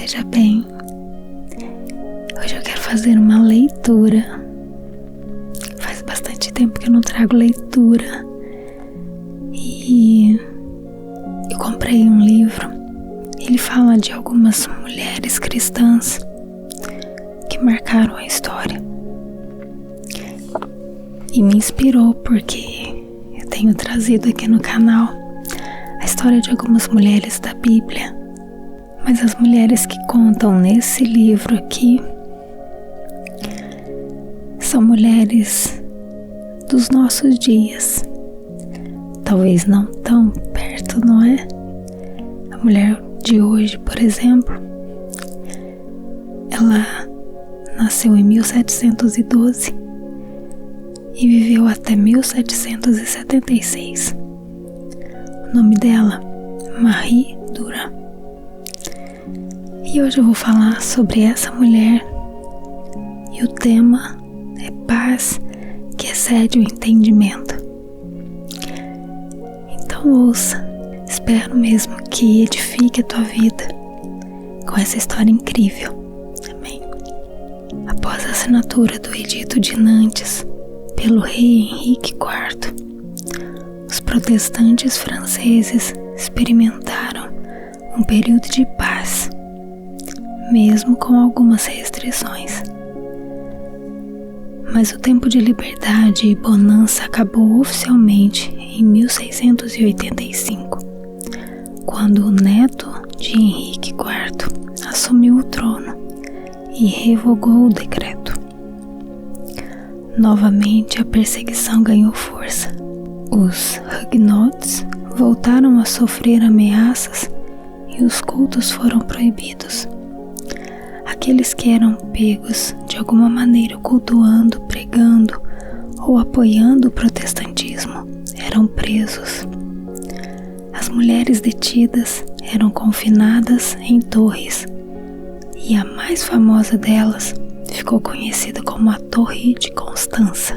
esteja bem. Hoje eu quero fazer uma leitura. Faz bastante tempo que eu não trago leitura. E eu comprei um livro. Ele fala de algumas mulheres cristãs que marcaram a história. E me inspirou porque eu tenho trazido aqui no canal a história de algumas mulheres da Bíblia. Mas as mulheres que contam nesse livro aqui são mulheres dos nossos dias. Talvez não tão perto, não é? A mulher de hoje, por exemplo, ela nasceu em 1712 e viveu até 1776. O nome dela, Marie Durand. E hoje eu vou falar sobre essa mulher e o tema é paz que excede o entendimento. Então ouça, espero mesmo que edifique a tua vida com essa história incrível. Amém. Após a assinatura do Edito de Nantes pelo rei Henrique IV, os protestantes franceses experimentaram um período de paz, mesmo com algumas restrições. Mas o tempo de liberdade e bonança acabou oficialmente em 1685, quando o neto de Henrique IV assumiu o trono e revogou o decreto. Novamente a perseguição ganhou força. Os huguenots voltaram a sofrer ameaças e os cultos foram proibidos. Aqueles que eram pegos de alguma maneira cultuando, pregando ou apoiando o protestantismo eram presos. As mulheres detidas eram confinadas em torres e a mais famosa delas ficou conhecida como a Torre de Constança.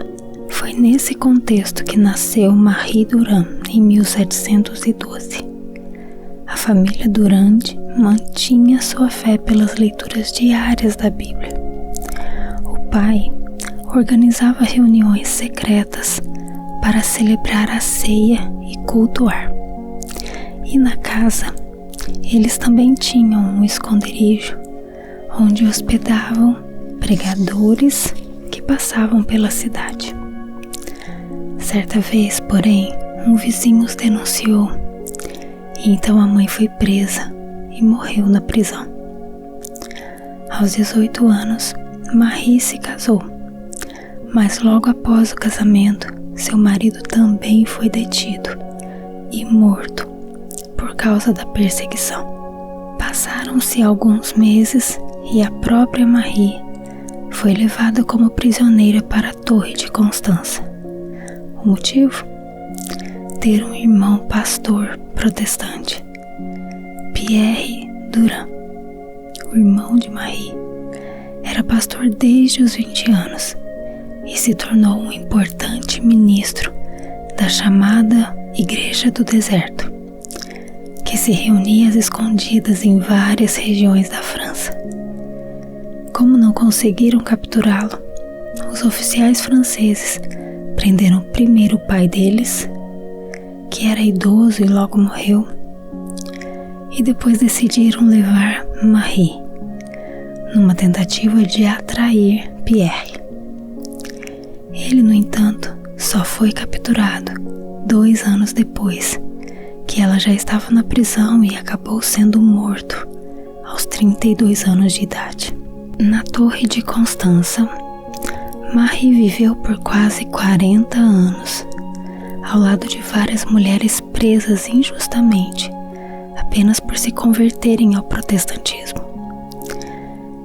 Foi nesse contexto que nasceu Marie Durand em 1712. A família Durand mantinha sua fé pelas leituras diárias da Bíblia. O pai organizava reuniões secretas para celebrar a ceia e cultuar. E na casa, eles também tinham um esconderijo onde hospedavam pregadores que passavam pela cidade. Certa vez, porém, um vizinho os denunciou e então a mãe foi presa e morreu na prisão. Aos 18 anos, Marie se casou, mas logo após o casamento, seu marido também foi detido e morto por causa da perseguição. Passaram-se alguns meses e a própria Marie foi levada como prisioneira para a Torre de Constança. O motivo? Ter um irmão pastor protestante, Pierre Durand, o irmão de Marie, era pastor desde os 20 anos e se tornou um importante ministro da chamada Igreja do Deserto, que se reunia às escondidas em várias regiões da França. Como não conseguiram capturá-lo, os oficiais franceses prenderam primeiro o pai deles, que era idoso e logo morreu, e depois decidiram levar Marie, numa tentativa de atrair Pierre. Ele, no entanto, só foi capturado 2 anos depois, que ela já estava na prisão e acabou sendo morto aos 32 anos de idade. Na Torre de Constança, Marie viveu por quase 40 anos, ao lado de várias mulheres presas injustamente, apenas por se converterem ao protestantismo.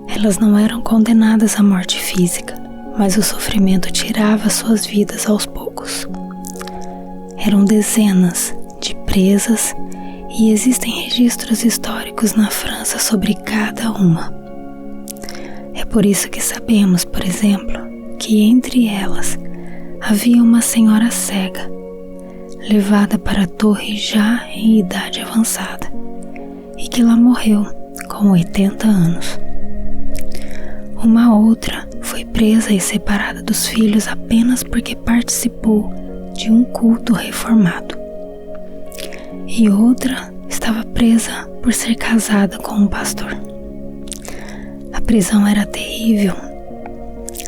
Elas não eram condenadas à morte física, mas o sofrimento tirava suas vidas aos poucos. Eram dezenas de presas e existem registros históricos na França sobre cada uma. É por isso que sabemos, por exemplo, que entre elas havia uma senhora cega, levada para a torre já em idade avançada, e que lá morreu com 80 anos. Uma outra foi presa e separada dos filhos apenas porque participou de um culto reformado. E outra estava presa por ser casada com um pastor. A prisão era terrível.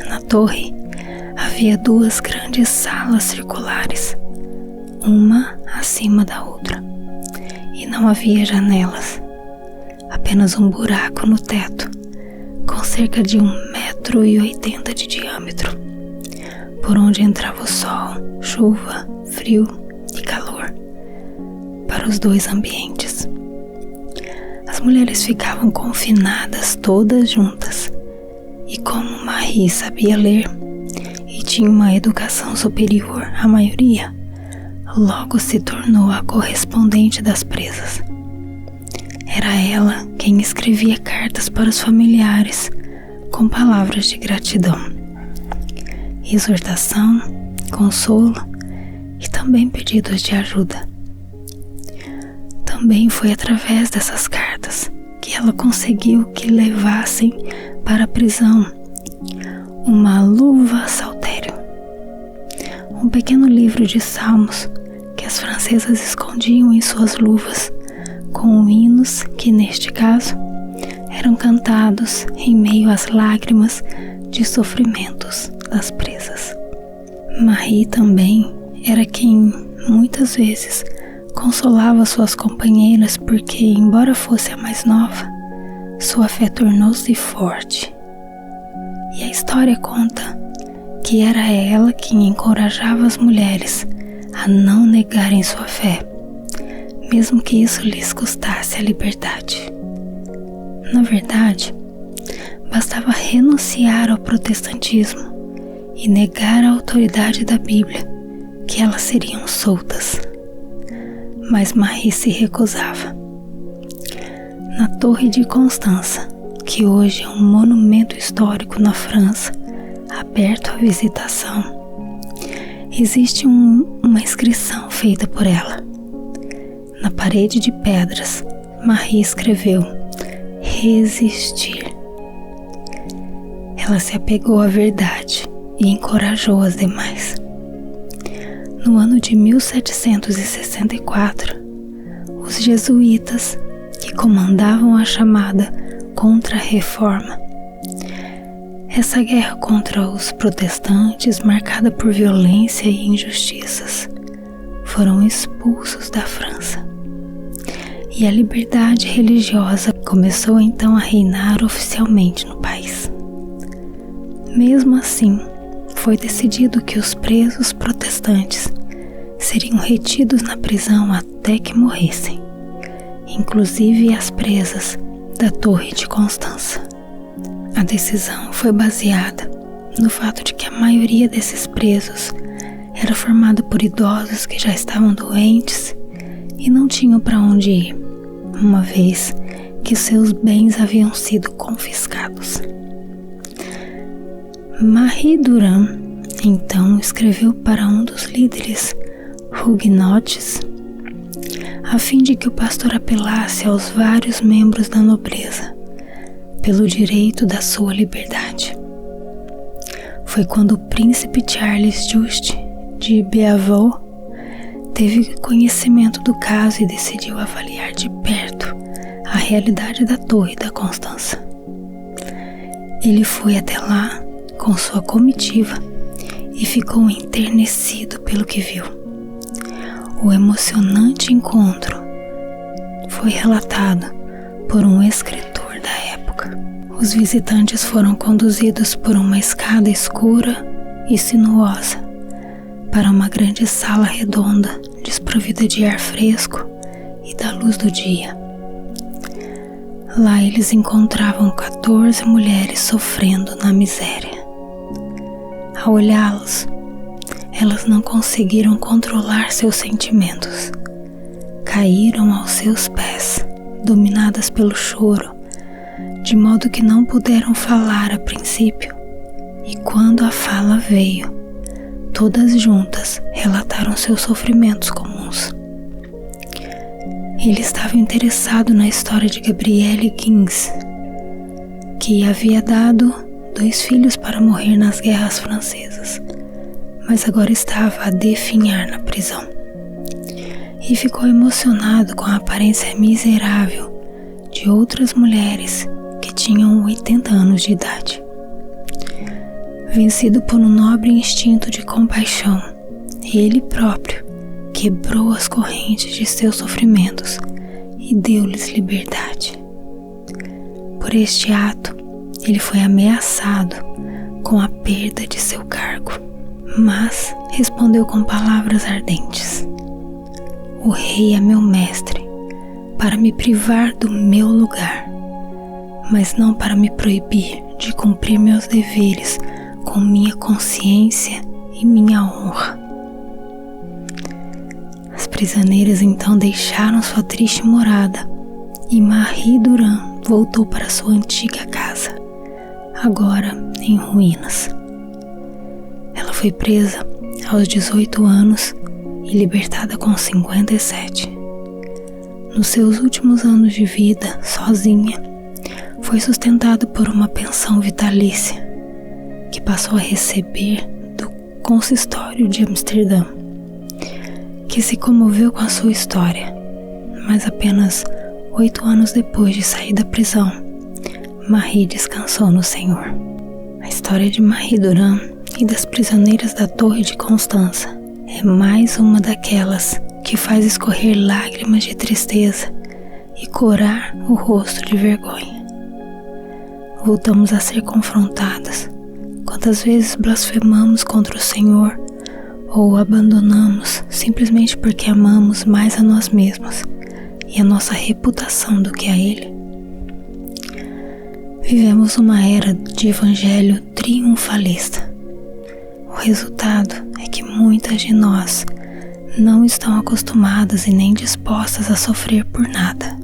Na torre havia 2 grandes salas circulares, uma acima da outra, e não havia janelas, apenas um buraco no teto, com cerca de 1,80 m de diâmetro, por onde entrava o sol, chuva, frio e calor, para os 2 ambientes. As mulheres ficavam confinadas todas juntas, e como Marie sabia ler e tinha uma educação superior à maioria, logo se tornou a correspondente das presas. Era ela quem escrevia cartas para os familiares com palavras de gratidão, exortação, consolo e também pedidos de ajuda. Também foi através dessas cartas que ela conseguiu que levassem para a prisão uma luva saltério, um pequeno livro de salmos que as francesas escondiam em suas luvas, com hinos que, neste caso, eram cantados em meio às lágrimas de sofrimentos das presas. Marie também era quem, muitas vezes, consolava suas companheiras porque, embora fosse a mais nova, sua fé tornou-se forte. E a história conta que era ela quem encorajava as mulheres a não negarem sua fé, mesmo que isso lhes custasse a liberdade. Na verdade, bastava renunciar ao protestantismo e negar a autoridade da Bíblia, que elas seriam soltas. Mas Marie se recusava. Na Torre de Constança, que hoje é um monumento histórico na França, aberto à visitação, existe uma inscrição feita por ela. Na parede de pedras, Marie escreveu: resistir. Ela se apegou à verdade e encorajou as demais. No ano de 1764, os jesuítas, que comandavam a chamada Contra-Reforma, essa guerra contra os protestantes, marcada por violência e injustiças, foram expulsos da França. E a liberdade religiosa começou então a reinar oficialmente no país. Mesmo assim, foi decidido que os presos protestantes seriam retidos na prisão até que morressem, inclusive as presas da Torre de Constança. A decisão foi baseada no fato de que a maioria desses presos era formada por idosos que já estavam doentes e não tinham para onde ir, uma vez que seus bens haviam sido confiscados. Marie Durand então escreveu para um dos líderes huguenotes a fim de que o pastor apelasse aos vários membros da nobreza pelo direito da sua liberdade. Foi quando o príncipe Charles Juste de Beauvau teve conhecimento do caso e decidiu avaliar de perto a realidade da Torre da Constança. Ele foi até lá com sua comitiva e ficou enternecido pelo que viu. O emocionante encontro foi relatado por um escritor da época. Os visitantes foram conduzidos por uma escada escura e sinuosa para uma grande sala redonda desprovida de ar fresco e da luz do dia. Lá eles encontravam 14 mulheres sofrendo na miséria. Ao olhá-los, elas não conseguiram controlar seus sentimentos. Caíram aos seus pés, dominadas pelo choro, de modo que não puderam falar a princípio, e quando a fala veio, todas juntas relataram seus sofrimentos comuns. Ele estava interessado na história de Gabrielle Kings, que havia dado 2 filhos para morrer nas guerras francesas, mas agora estava a definhar na prisão. E ficou emocionado com a aparência miserável de outras mulheres que tinham 80 anos de idade. Vencido por um nobre instinto de compaixão, ele próprio quebrou as correntes de seus sofrimentos e deu-lhes liberdade. Por este ato, ele foi ameaçado com a perda de seu cargo, mas respondeu com palavras ardentes: "O rei é meu mestre para me privar do meu lugar, mas não para me proibir de cumprir meus deveres com minha consciência e minha honra." As prisioneiras então deixaram sua triste morada e Marie Durand voltou para sua antiga casa, agora em ruínas. Ela foi presa aos 18 anos e libertada com 57. Nos seus últimos anos de vida, sozinha, foi sustentada por uma pensão vitalícia que passou a receber do consistório de Amsterdã, que se comoveu com a sua história, mas apenas 8 anos depois de sair da prisão, Marie descansou no Senhor. A história de Marie Durand e das prisioneiras da Torre de Constança é mais uma daquelas que faz escorrer lágrimas de tristeza e corar o rosto de vergonha. Voltamos a ser confrontadas quantas vezes blasfemamos contra o Senhor ou o abandonamos simplesmente porque amamos mais a nós mesmos e a nossa reputação do que a Ele. Vivemos uma era de evangelho triunfalista. O resultado é que muitas de nós não estão acostumadas e nem dispostas a sofrer por nada,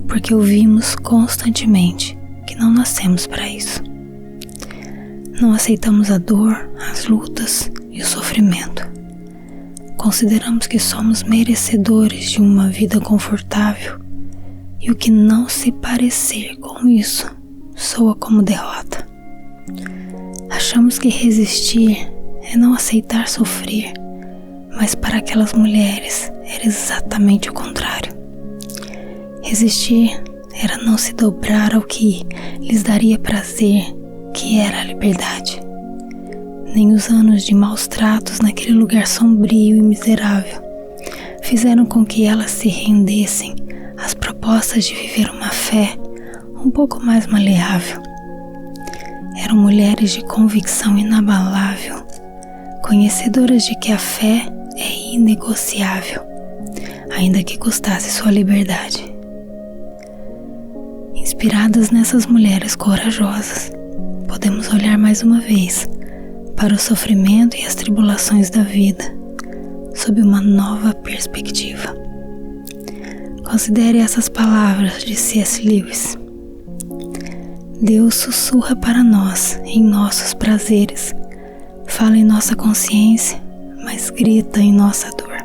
porque ouvimos constantemente que não nascemos para isso. Não aceitamos a dor, as lutas e o sofrimento. Consideramos que somos merecedores de uma vida confortável e o que não se parecer com isso soa como derrota. Achamos que resistir é não aceitar sofrer, mas para aquelas mulheres era exatamente o contrário. Resistir era não se dobrar ao que lhes daria prazer, que era a liberdade. Nem os anos de maus tratos naquele lugar sombrio e miserável fizeram com que elas se rendessem às propostas de viver uma fé um pouco mais maleável. Eram mulheres de convicção inabalável, conhecedoras de que a fé é inegociável, ainda que custasse sua liberdade. Inspiradas nessas mulheres corajosas, podemos olhar mais uma vez para o sofrimento e as tribulações da vida sob uma nova perspectiva. Considere essas palavras de C.S. Lewis: Deus sussurra para nós em nossos prazeres, fala em nossa consciência, mas grita em nossa dor.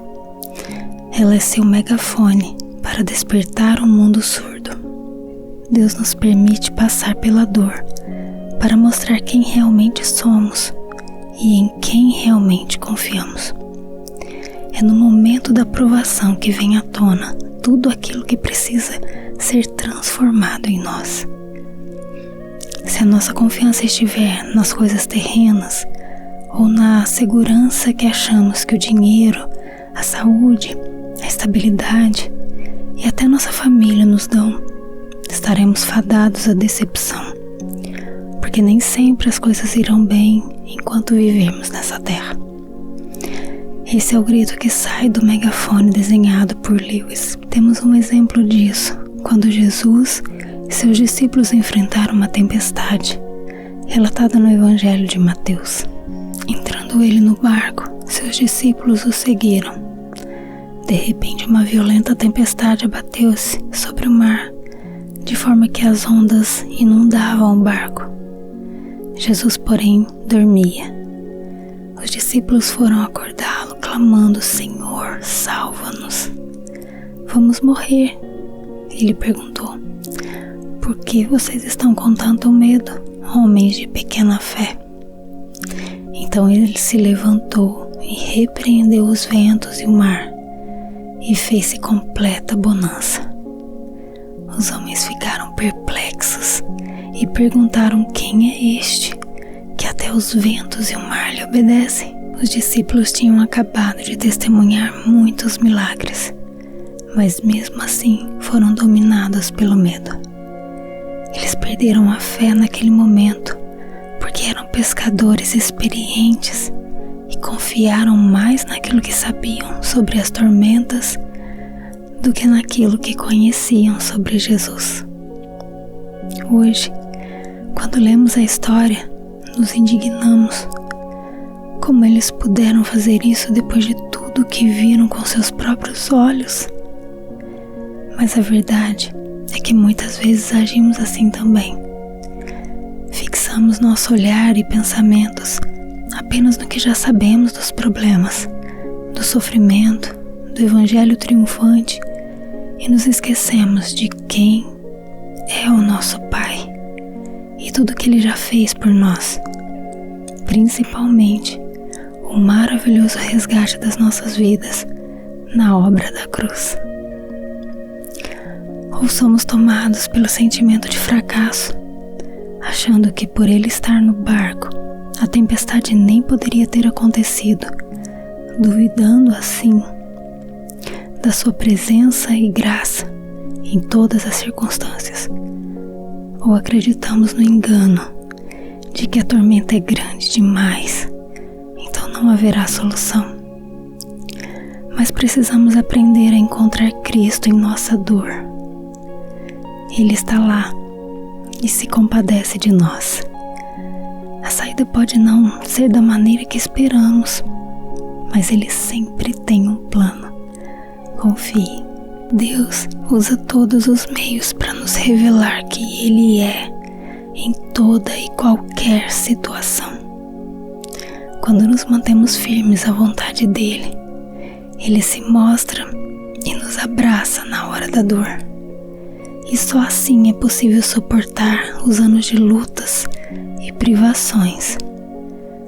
Ela é seu megafone para despertar um mundo surdo. Deus nos permite passar pela dor para mostrar quem realmente somos e em quem realmente confiamos. É no momento da provação que vem à tona tudo aquilo que precisa ser transformado em nós. Se a nossa confiança estiver nas coisas terrenas ou na segurança que achamos que o dinheiro, a saúde, a estabilidade e até nossa família nos dão, estaremos fadados à decepção, porque nem sempre as coisas irão bem enquanto vivermos nessa terra. Esse é o grito que sai do megafone desenhado por Lewis. Temos um exemplo disso quando Jesus e seus discípulos enfrentaram uma tempestade, relatada no Evangelho de Mateus. Entrando ele no barco, seus discípulos o seguiram. De repente, uma violenta tempestade abateu-se sobre o mar, de forma que as ondas inundavam o barco. Jesus, porém, dormia. Os discípulos foram acordá-lo, clamando: Senhor, salva-nos. Vamos morrer. Ele perguntou: por que vocês estão com tanto medo, homens de pequena fé? Então ele se levantou e repreendeu os ventos e o mar, e fez-se completa bonança. Os homens ficaram perplexos e perguntaram: quem é este, que até os ventos e o mar lhe obedecem? Os discípulos tinham acabado de testemunhar muitos milagres, mas mesmo assim foram dominados pelo medo. Eles perderam a fé naquele momento, porque eram pescadores experientes e confiaram mais naquilo que sabiam sobre as tormentas do que naquilo que conheciam sobre Jesus. Hoje, quando lemos a história, nos indignamos. Como eles puderam fazer isso depois de tudo que viram com seus próprios olhos? Mas a verdade é que muitas vezes agimos assim também. Fixamos nosso olhar e pensamentos apenas no que já sabemos dos problemas, do sofrimento, do evangelho triunfante, e nos esquecemos de quem é o nosso Pai e tudo que Ele já fez por nós, principalmente o maravilhoso resgate das nossas vidas na obra da cruz. Ou somos tomados pelo sentimento de fracasso, achando que por ele estar no barco, a tempestade nem poderia ter acontecido, duvidando assim da sua presença e graça em todas as circunstâncias. Ou acreditamos no engano de que a tormenta é grande demais, então não haverá solução. Mas precisamos aprender a encontrar Cristo em nossa dor. Ele está lá e se compadece de nós. A saída pode não ser da maneira que esperamos, mas Ele sempre tem um plano. Confie. Deus usa todos os meios para nos revelar que Ele é em toda e qualquer situação. Quando nos mantemos firmes à vontade dEle, Ele se mostra e nos abraça na hora da dor. E só assim é possível suportar os anos de lutas e privações,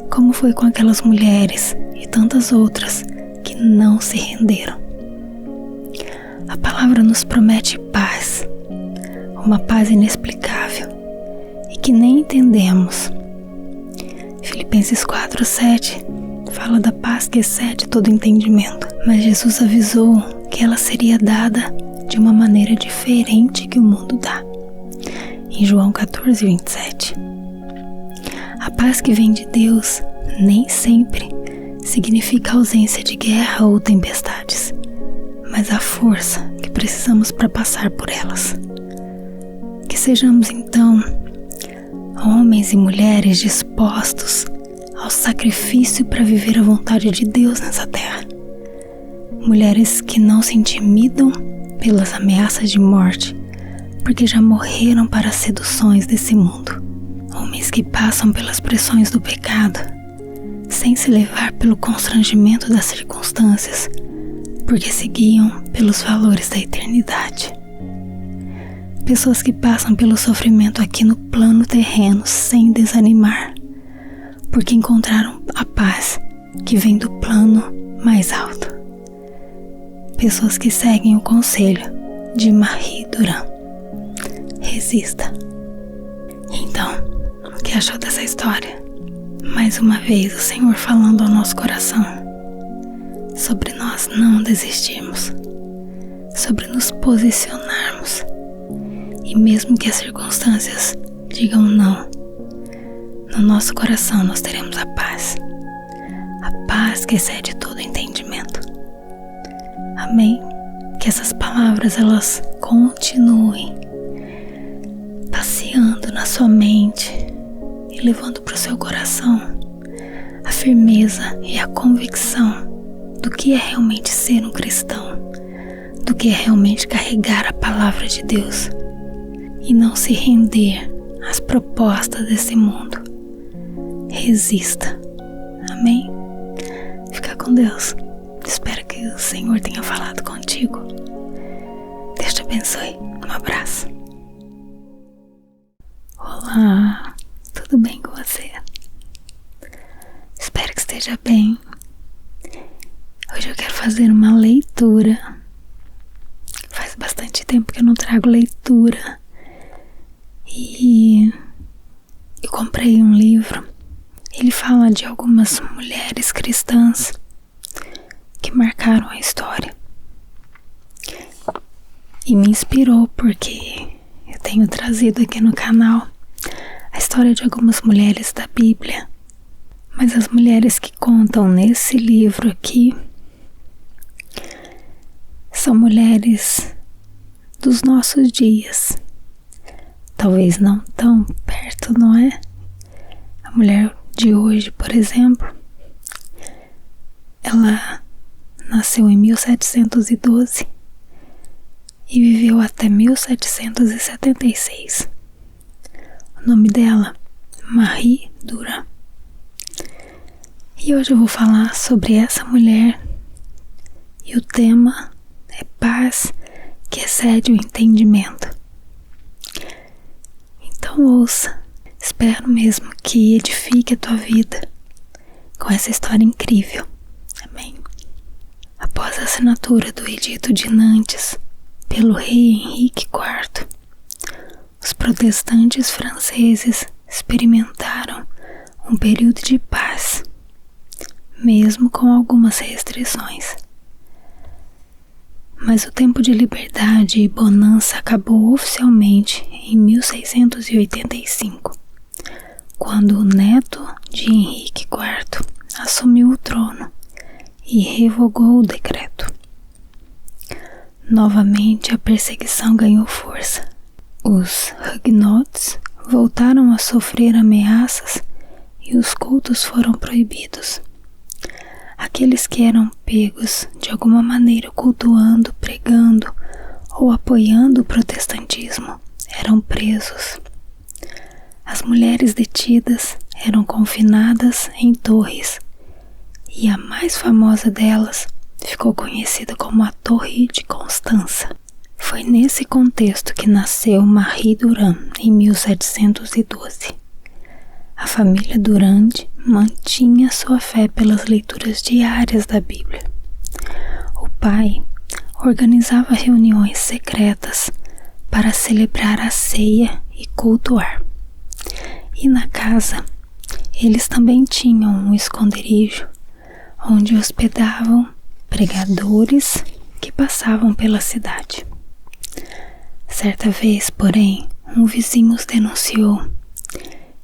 como foi com aquelas mulheres e tantas outras que não se renderam. A palavra nos promete paz, uma paz inexplicável e que nem entendemos. Filipenses 4:7 fala da paz que excede todo entendimento, mas Jesus avisou que ela seria dada de uma maneira diferente que o mundo dá. Em João 14:27. A paz que vem de Deus nem sempre significa ausência de guerra ou tempestades, mas a força que precisamos para passar por elas. Que sejamos então homens e mulheres dispostos ao sacrifício para viver a vontade de Deus nessa terra. Mulheres que não se intimidam pelas ameaças de morte, porque já morreram para as seduções desse mundo. Homens que passam pelas pressões do pecado, sem se levar pelo constrangimento das circunstâncias, porque se guiam pelos valores da eternidade. Pessoas que passam pelo sofrimento aqui no plano terreno sem desanimar, porque encontraram a paz que vem do plano mais alto. Pessoas que seguem o conselho de Marie Durand: resista. Então, o que achou dessa história? Mais uma vez o Senhor falando ao nosso coração sobre nós não desistirmos, sobre nos posicionarmos, e mesmo que as circunstâncias digam não, no nosso coração nós teremos a paz que excede todo entendimento. Amém? Que essas palavras elas continuem passeando na sua mente e levando para o seu coração a firmeza e a convicção do que é realmente ser um cristão, do que é realmente carregar a palavra de Deus e não se render às propostas desse mundo. Resista. Amém? Fica com Deus. Espero que o Senhor tenha falado contigo abençoe. Um abraço. Olá, tudo bem com você? Espero que esteja bem. Hoje eu quero fazer uma leitura. Faz bastante tempo que eu não trago leitura. E eu comprei um livro. Ele fala de algumas mulheres cristãs que marcaram a história. E me inspirou porque eu tenho trazido aqui no canal a história de algumas mulheres da Bíblia. Mas as mulheres que contam nesse livro aqui são mulheres dos nossos dias. Talvez não tão perto, não é? A mulher de hoje, por exemplo, ela nasceu em 1712 e viveu até 1776. O nome dela, Marie Durand. E hoje eu vou falar sobre essa mulher e o tema é paz que excede o entendimento. Então ouça, espero mesmo que edifique a tua vida com essa história incrível. Amém. Após a assinatura do Edito de Nantes pelo rei Henrique IV, os protestantes franceses experimentaram um período de paz, mesmo com algumas restrições. Mas o tempo de liberdade e bonança acabou oficialmente em 1685, quando o neto de Henrique IV assumiu o trono e revogou o decreto. Novamente a perseguição ganhou força. Os huguenots voltaram a sofrer ameaças e os cultos foram proibidos. Aqueles que eram pegos de alguma maneira cultuando, pregando ou apoiando o protestantismo eram presos. As mulheres detidas eram confinadas em torres e a mais famosa delas ficou conhecida como a Torre de Constança. Foi nesse contexto que nasceu Marie Durand em 1712. A família Durand mantinha sua fé pelas leituras diárias da Bíblia. O pai organizava reuniões secretas para celebrar a ceia e cultuar. E na casa, eles também tinham um esconderijo onde hospedavam pregadores que passavam pela cidade. Certa vez, porém, um vizinho os denunciou.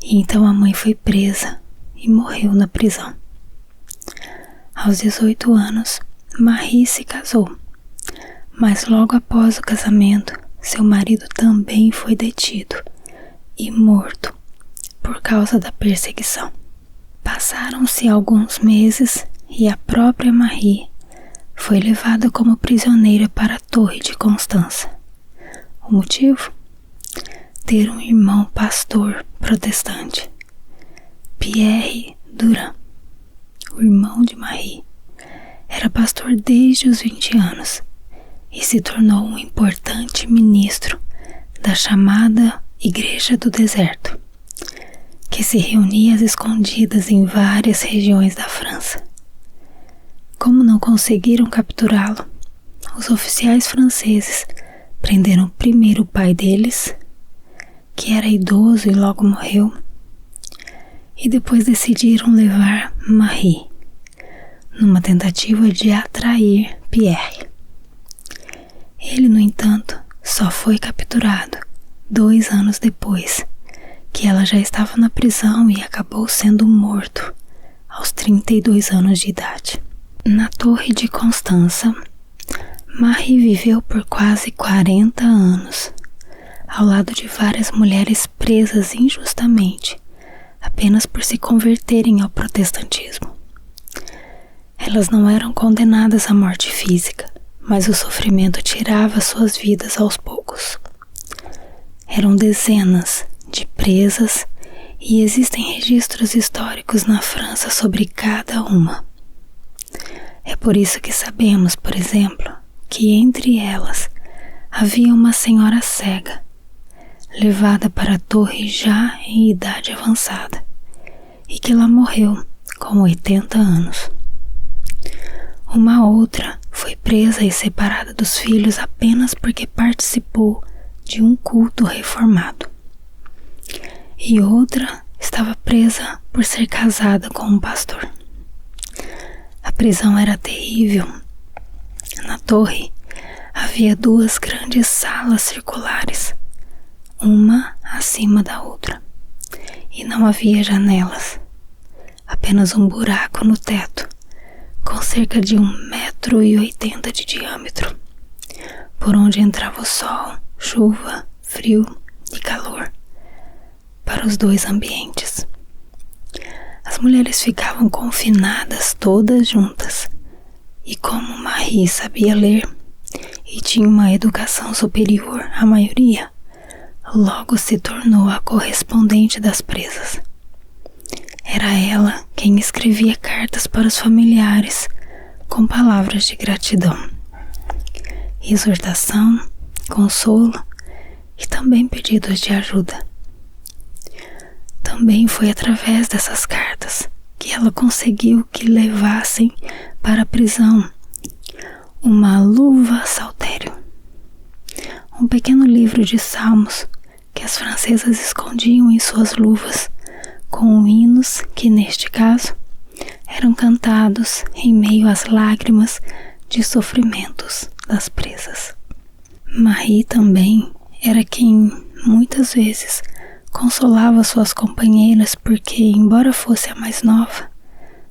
E então a mãe foi presa e morreu na prisão. Aos 18 anos, Marie se casou, mas logo após o casamento, seu marido também foi detido e morto por causa da perseguição. Passaram-se alguns meses e a própria Marie foi levada como prisioneira para a Torre de Constança. O motivo? Ter um irmão pastor protestante, Pierre Durand, o irmão de Marie, era pastor desde os 20 anos e se tornou um importante ministro da chamada Igreja do Deserto, que se reunia às escondidas em várias regiões da França. Como não conseguiram capturá-lo, os oficiais franceses prenderam primeiro o pai deles, que era idoso e logo morreu, e depois decidiram levar Marie, numa tentativa de atrair Pierre. Ele, no entanto, só foi capturado 2 anos depois, que ela já estava na prisão e acabou sendo morto aos 32 anos de idade. Na Torre de Constança, Marie viveu por quase 40 anos, ao lado de várias mulheres presas injustamente, apenas por se converterem ao protestantismo. Elas não eram condenadas à morte física, mas o sofrimento tirava suas vidas aos poucos. Eram dezenas de presas e existem registros históricos na França sobre cada uma. É por isso que sabemos, por exemplo, que entre elas havia uma senhora cega, levada para a torre já em idade avançada, e que lá morreu com 80 anos. Uma outra foi presa e separada dos filhos apenas porque participou de um culto reformado. E outra estava presa por ser casada com um pastor. A prisão era terrível. Na torre havia 2 grandes salas circulares, uma acima da outra, e não havia janelas, apenas um buraco no teto, com cerca de 1,80 m de diâmetro, por onde entrava o sol, chuva, frio e calor, para os 2 ambientes. As mulheres ficavam confinadas todas juntas, e como Marie sabia ler e tinha uma educação superior à maioria, logo se tornou a correspondente das presas. Era ela quem escrevia cartas para os familiares com palavras de gratidão, exortação, consolo e também pedidos de ajuda. Também foi através dessas cartas que ela conseguiu que levassem para a prisão uma luva saltério, um pequeno livro de salmos que as francesas escondiam em suas luvas, com hinos que, neste caso, eram cantados em meio às lágrimas de sofrimentos das presas. Marie também era quem, muitas vezes, consolava suas companheiras porque, embora fosse a mais nova,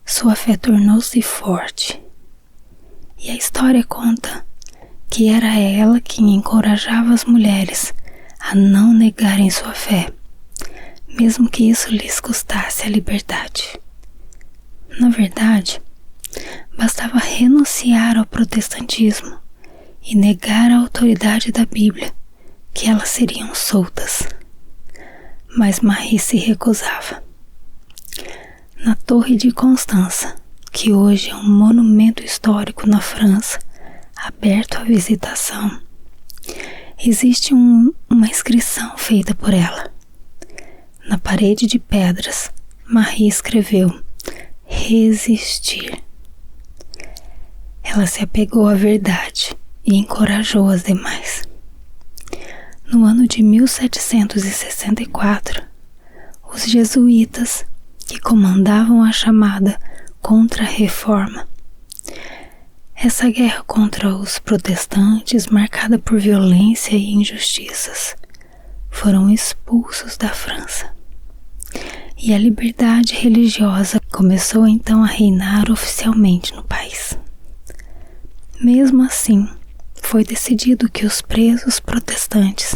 sua fé tornou-se forte. E a história conta que era ela quem encorajava as mulheres a não negarem sua fé, mesmo que isso lhes custasse a liberdade. Na verdade, bastava renunciar ao protestantismo e negar a autoridade da Bíblia, que elas seriam soltas. Mas Marie se recusava. Na Torre de Constança, que hoje é um monumento histórico na França, aberto à visitação, existe uma inscrição feita por ela. Na parede de pedras, Marie escreveu: resistir. Ela se apegou à verdade e encorajou as demais. No ano de 1764, os jesuítas, que comandavam a chamada Contra-Reforma, essa guerra contra os protestantes, marcada por violência e injustiças, foram expulsos da França. E a liberdade religiosa começou então a reinar oficialmente no país. Mesmo assim, foi decidido que os presos protestantes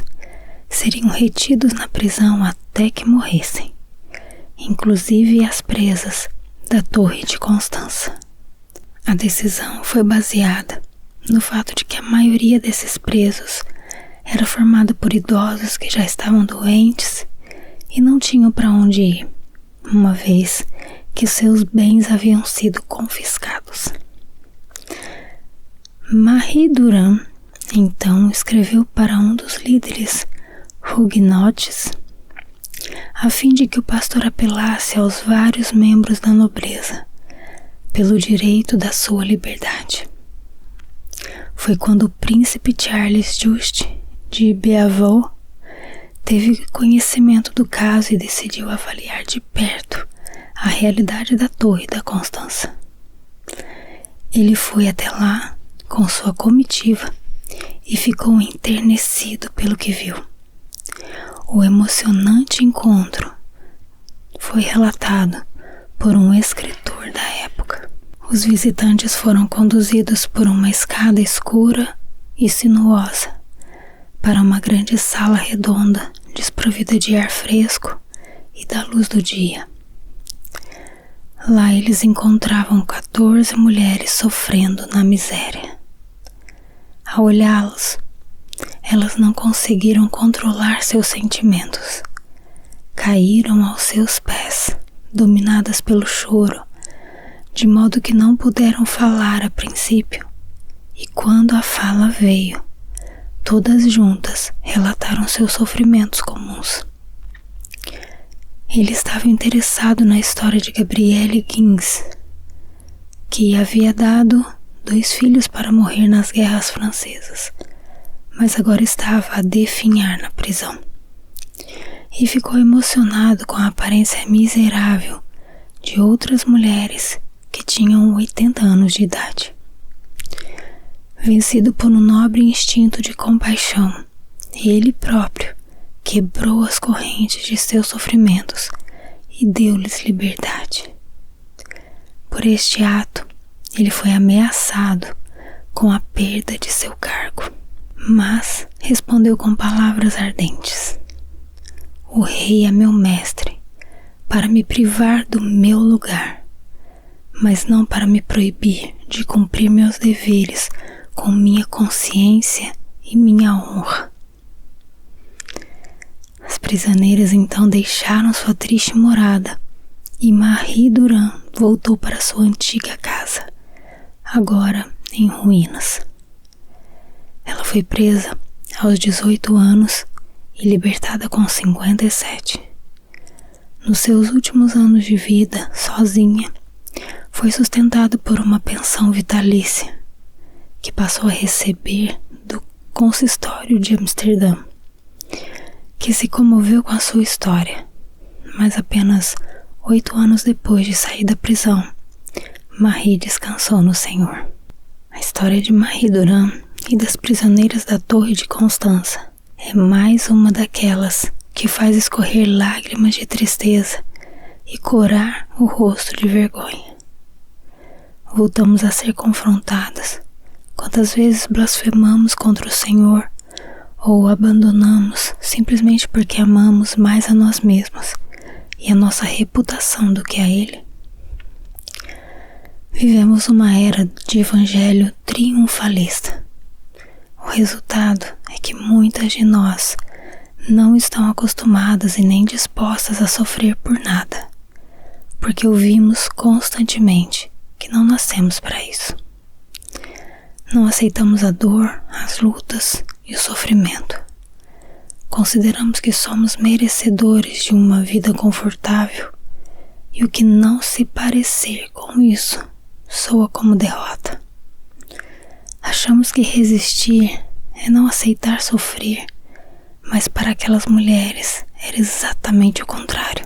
seriam retidos na prisão até que morressem, inclusive as presas da Torre de Constança. A decisão foi baseada no fato de que a maioria desses presos era formada por idosos que já estavam doentes e não tinham para onde ir, uma vez que seus bens haviam sido confiscados. Marie Durand, então, escreveu para um dos líderes huguenotes, a fim de que o pastor apelasse aos vários membros da nobreza pelo direito da sua liberdade. Foi quando o príncipe Charles Just de Beauvoir teve conhecimento do caso e decidiu avaliar de perto a realidade da Torre da Constança. Ele foi até lá com sua comitiva e ficou enternecido pelo que viu. O emocionante encontro foi relatado por um escritor da época. Os visitantes foram conduzidos por uma escada escura e sinuosa para uma grande sala redonda desprovida de ar fresco e da luz do dia. Lá eles encontravam 14 mulheres sofrendo na miséria. Ao olhá-los, elas não conseguiram controlar seus sentimentos. Caíram aos seus pés, dominadas pelo choro, de modo que não puderam falar a princípio, e quando a fala veio, todas juntas relataram seus sofrimentos comuns. Ele estava interessado na história de Gabrielle Gins, que havia dado 2 filhos para morrer nas guerras francesas, mas agora estava a definhar na prisão. E ficou emocionado com a aparência miserável de outras mulheres que tinham 80 anos de idade. Vencido por um nobre instinto de compaixão, ele próprio quebrou as correntes de seus sofrimentos e deu-lhes liberdade. Por este ato, ele foi ameaçado com a perda de seu cargo, mas respondeu com palavras ardentes: "O rei é meu mestre para me privar do meu lugar, mas não para me proibir de cumprir meus deveres com minha consciência e minha honra." As prisioneiras então deixaram sua triste morada e Marie Durand voltou para sua antiga casa, agora em ruínas. Ela foi presa aos 18 anos e libertada com 57. Nos seus últimos anos de vida, sozinha, foi sustentada por uma pensão vitalícia que passou a receber do consistório de Amsterdã, que se comoveu com a sua história, mas apenas 8 anos depois de sair da prisão, Marie descansou no Senhor. A história de Marie Durand e das prisioneiras da Torre de Constança é mais uma daquelas que faz escorrer lágrimas de tristeza e corar o rosto de vergonha. Voltamos a ser confrontadas quantas vezes blasfemamos contra o Senhor ou o abandonamos simplesmente porque amamos mais a nós mesmos e a nossa reputação do que a Ele. Vivemos uma era de evangelho triunfalista. O resultado é que muitas de nós não estão acostumadas e nem dispostas a sofrer por nada, porque ouvimos constantemente que não nascemos para isso. Não aceitamos a dor, as lutas e o sofrimento. Consideramos que somos merecedores de uma vida confortável e o que não se parecer com isso soa como derrota. Achamos que resistir é não aceitar sofrer, mas para aquelas mulheres era exatamente o contrário.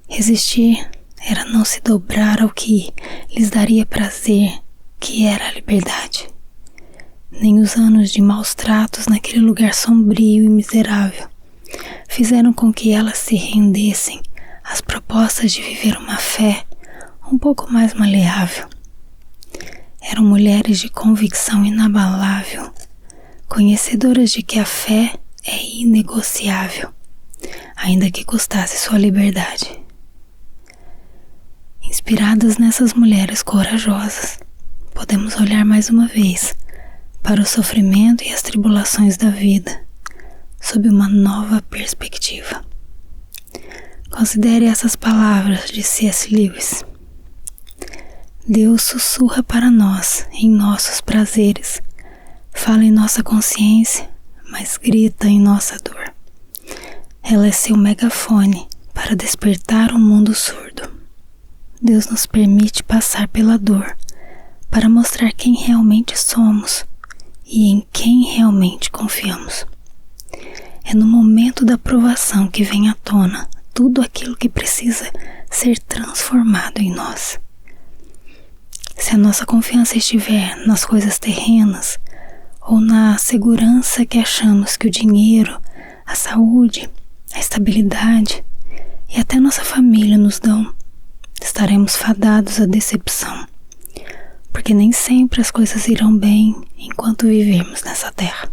Resistir era não se dobrar ao que lhes daria prazer, que era a liberdade. Nem os anos de maus tratos naquele lugar sombrio e miserável fizeram com que elas se rendessem às propostas de viver uma fé um pouco mais maleável. Eram mulheres de convicção inabalável, conhecedoras de que a fé é inegociável, ainda que custasse sua liberdade. Inspiradas nessas mulheres corajosas, podemos olhar mais uma vez para o sofrimento e as tribulações da vida sob uma nova perspectiva. Considere essas palavras de C.S. Lewis. Deus sussurra para nós em nossos prazeres, fala em nossa consciência, mas grita em nossa dor. Ela é seu megafone para despertar um mundo surdo. Deus nos permite passar pela dor para mostrar quem realmente somos e em quem realmente confiamos. É no momento da provação que vem à tona tudo aquilo que precisa ser transformado em nós. Se a nossa confiança estiver nas coisas terrenas ou na segurança que achamos que o dinheiro, a saúde, a estabilidade e até nossa família nos dão, estaremos fadados à decepção, porque nem sempre as coisas irão bem enquanto vivermos nessa terra.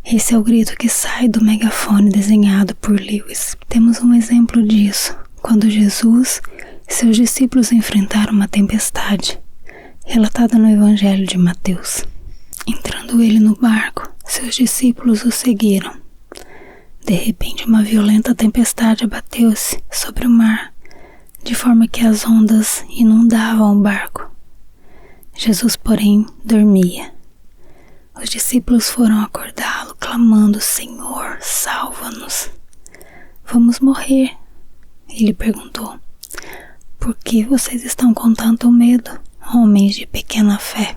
Esse é o grito que sai do megafone desenhado por Lewis. Temos um exemplo disso quando Jesus e seus discípulos enfrentaram uma tempestade, relatada no Evangelho de Mateus. Entrando ele no barco, seus discípulos o seguiram. De repente, uma violenta tempestade abateu-se sobre o mar, de forma que as ondas inundavam o barco. Jesus, porém, dormia. Os discípulos foram acordá-lo, clamando: Senhor, salva-nos. Vamos morrer. Ele perguntou: Por que vocês estão com tanto medo, homens de pequena fé?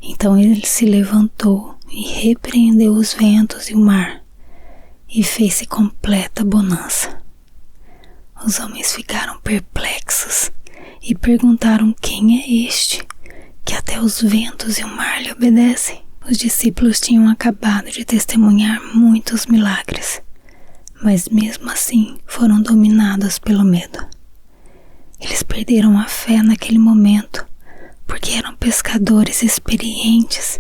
Então ele se levantou e repreendeu os ventos e o mar, e fez-se completa bonança. Os homens ficaram perplexos e perguntaram: Quem é este, que até os ventos e o mar lhe obedecem? Os discípulos tinham acabado de testemunhar muitos milagres, mas mesmo assim foram dominados pelo medo. Eles perderam a fé naquele momento, porque eram pescadores experientes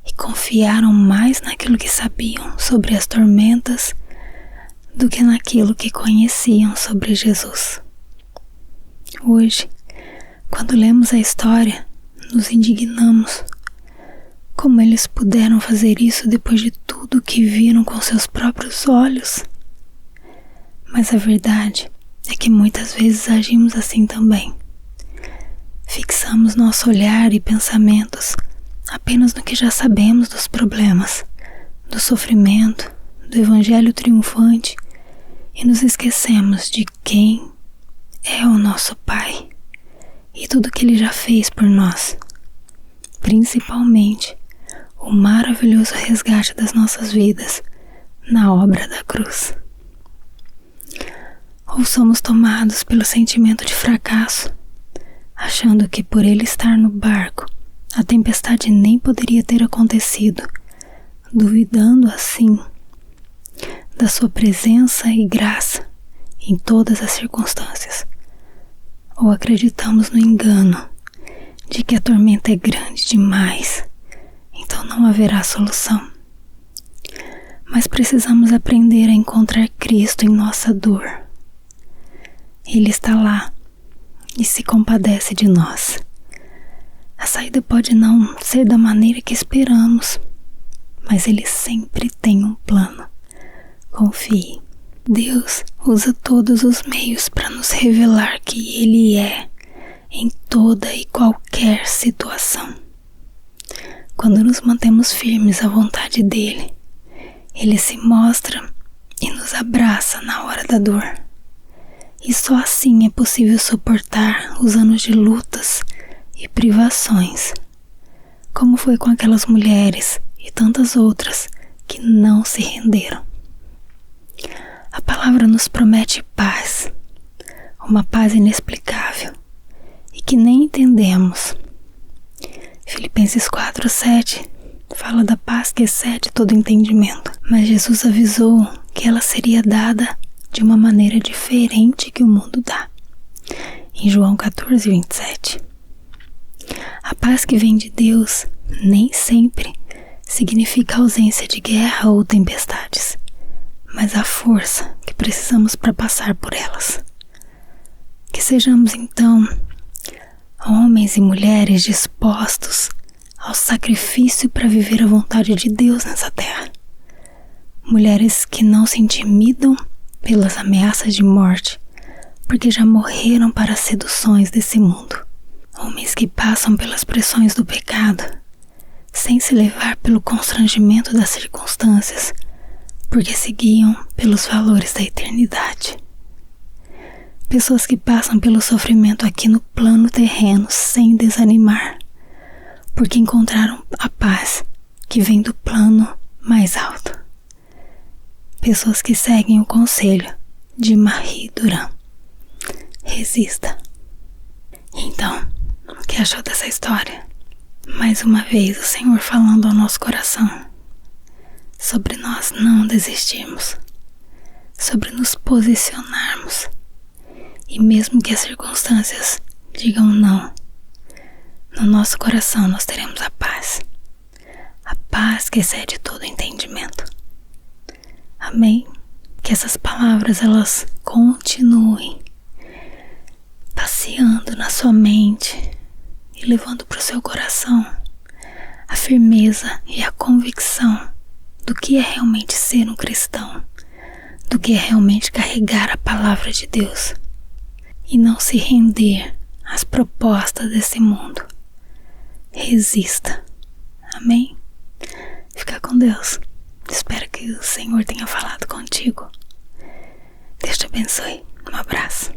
e confiaram mais naquilo que sabiam sobre as tormentas do que naquilo que conheciam sobre Jesus. Hoje, quando lemos a história, nos indignamos. Como eles puderam fazer isso depois de tudo que viram com seus próprios olhos? Mas a verdade é que muitas vezes agimos assim também. Fixamos nosso olhar e pensamentos apenas no que já sabemos dos problemas, do sofrimento, do evangelho triunfante, e nos esquecemos de quem é o nosso Pai e tudo que Ele já fez por nós, principalmente o maravilhoso resgate das nossas vidas na obra da cruz. Ou somos tomados pelo sentimento de fracasso, achando que por ele estar no barco, a tempestade nem poderia ter acontecido, duvidando assim da sua presença e graça em todas as circunstâncias. Ou acreditamos no engano de que a tormenta é grande demais, então não haverá solução. Mas precisamos aprender a encontrar Cristo em nossa dor. Ele está lá e se compadece de nós. A saída pode não ser da maneira que esperamos, mas Ele sempre tem um plano. Confie. Deus usa todos os meios para nos revelar que Ele é em toda e qualquer situação. Quando nos mantemos firmes à vontade dEle, Ele se mostra e nos abraça na hora da dor. E só assim é possível suportar os anos de lutas e privações, como foi com aquelas mulheres e tantas outras que não se renderam. A palavra nos promete paz, uma paz inexplicável e que nem entendemos. Filipenses 4:7 fala da paz que excede todo entendimento, mas Jesus avisou que ela seria dada de uma maneira diferente que o mundo dá. Em João 14:27. A paz que vem de Deus nem sempre significa ausência de guerra ou tempestades, mas a força que precisamos para passar por elas. Que sejamos então homens e mulheres dispostos ao sacrifício para viver a vontade de Deus nessa terra. Mulheres que não se intimidam pelas ameaças de morte, porque já morreram para as seduções desse mundo. Homens que passam pelas pressões do pecado, sem se levar pelo constrangimento das circunstâncias, porque se guiam pelos valores da eternidade. Pessoas que passam pelo sofrimento aqui no plano terreno sem desanimar, porque encontraram a paz que vem do plano mais alto. Pessoas que seguem o conselho de Marie Durand. Resista. Então, o que achou dessa história? Mais uma vez o Senhor falando ao nosso coração sobre nós não desistirmos, sobre nos posicionarmos, e mesmo que as circunstâncias digam não, no nosso coração nós teremos a paz que excede todo entendimento. Amém? Que essas palavras elas continuem passeando na sua mente e levando para o seu coração a firmeza e a convicção do que é realmente ser um cristão, do que é realmente carregar a palavra de Deus e não se render às propostas desse mundo. Resista. Amém? Fica com Deus. Espero que o Senhor tenha falado contigo. Deus te abençoe. Um abraço.